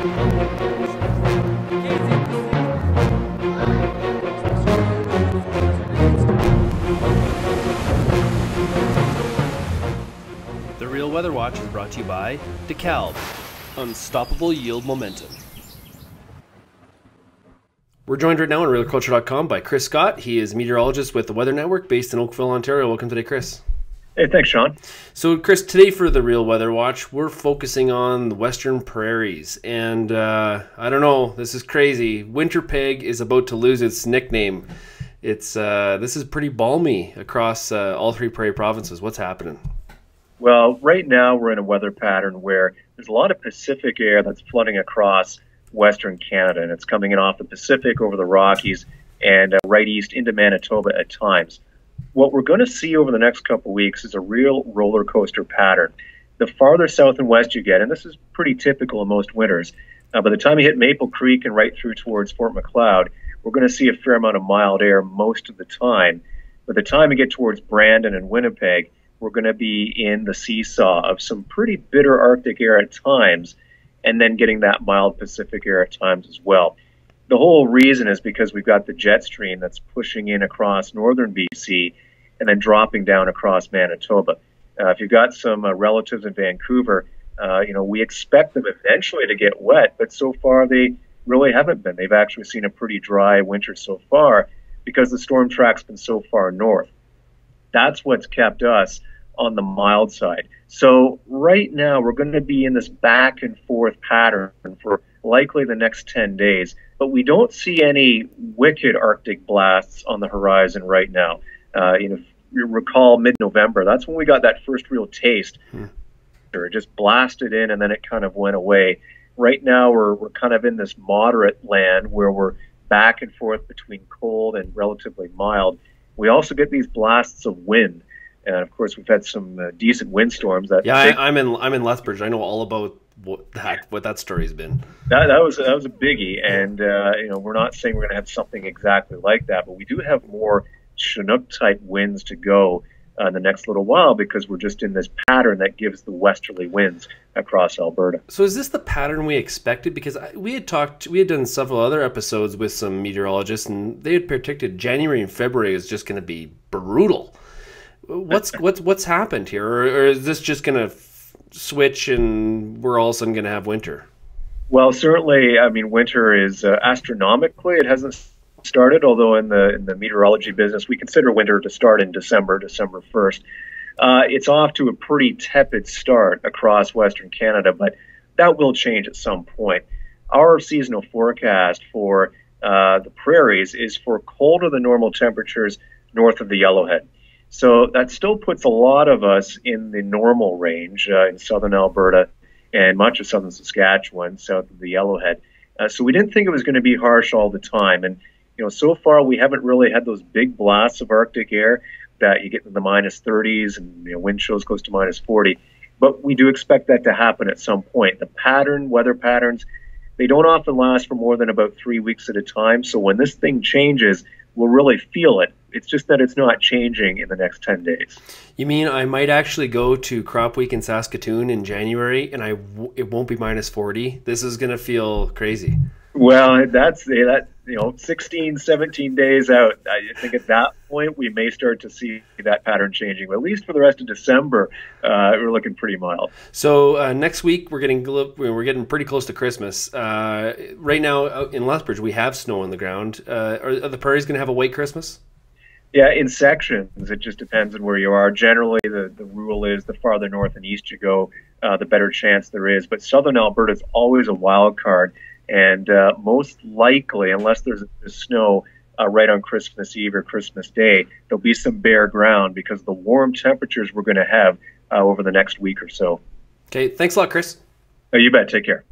The Real Weather Watch is brought to you by DeKalb, unstoppable yield momentum. We're joined right now on RealAgriculture.com by Chris Scott. He is a meteorologist with the Weather Network based in Oakville, Ontario. Welcome today, Chris. Hey, thanks, Sean. So, Chris, today for the Real Weather Watch, we're focusing on the Western Prairies. And I don't know, this is crazy. Winter Peg is about to lose its nickname. This is pretty balmy across all three prairie provinces. What's happening? Well, right now we're in a weather pattern where there's a lot of Pacific air that's flooding across Western Canada, and it's coming in off the Pacific over the Rockies and right east into Manitoba at times. What we're going to see over the next couple of weeks is a real roller coaster pattern. The farther south and west you get, and this is pretty typical in most winters, by the time you hit Maple Creek and right through towards Fort Macleod, we're going to see a fair amount of mild air most of the time. By the time you get towards Brandon and Winnipeg, we're going to be in the seesaw of some pretty bitter Arctic air at times, and then getting that mild Pacific air at times as well. The whole reason is because we've got the jet stream that's pushing in across northern BC and then dropping down across Manitoba. If you've got some relatives in Vancouver, we expect them eventually to get wet, but so far they really haven't been. They've actually seen a pretty dry winter so far because the storm track's been so far north. That's what's kept us on the mild side. So right now we're going to be in this back and forth pattern for likely the next 10 days, but we don't see any wicked Arctic blasts on the horizon right now. If you recall mid-November, that's when we got that first real taste. It just blasted in and then it kind of went away. Right now we're kind of in this moderate land where we're back and forth between cold and relatively mild. We also get these blasts of wind. And of course, we've had some decent windstorms. I'm in Lethbridge. I know all about what that story's been. That was a biggie, and we're not saying we're going to have something exactly like that, but we do have more Chinook type winds to go in the next little while because we're just in this pattern that gives the westerly winds across Alberta. So is this the pattern we expected? Because we had done several other episodes with some meteorologists, and they had predicted January and February is just going to be brutal. What's happened here, or is this just going to switch and we're all of a sudden going to have winter? Well, certainly, I mean, winter is astronomically, it hasn't started, although in the meteorology business, we consider winter to start in December 1st. It's off to a pretty tepid start across Western Canada, but that will change at some point. Our seasonal forecast for the prairies is for colder than normal temperatures north of the Yellowhead. So that still puts a lot of us in the normal range in southern Alberta and much of southern Saskatchewan, south of the Yellowhead. So we didn't think it was going to be harsh all the time. And, so far we haven't really had those big blasts of Arctic air that you get in the minus 30s and wind chills close to minus 40. But we do expect that to happen at some point. The weather patterns, they don't often last for more than about 3 weeks at a time. So when this thing changes, we'll really feel it. It's just that it's not changing in the next 10 days. You mean I might actually go to Crop Week in Saskatoon in January and it won't be minus 40? This is going to feel crazy. Well, that's 16, 17 days out. I think at that point we may start to see that pattern changing. But at least for the rest of December, we're looking pretty mild. So next week we're getting pretty close to Christmas. Right now out in Lethbridge we have snow on the ground. Are the prairies going to have a white Christmas? Yeah, in sections. It just depends on where you are. Generally, the rule is the farther north and east you go, the better chance there is. But southern Alberta is always a wild card. And most likely, unless there's snow right on Christmas Eve or Christmas Day, there'll be some bare ground because of the warm temperatures we're going to have over the next week or so. Okay, thanks a lot, Chris. You bet. Take care.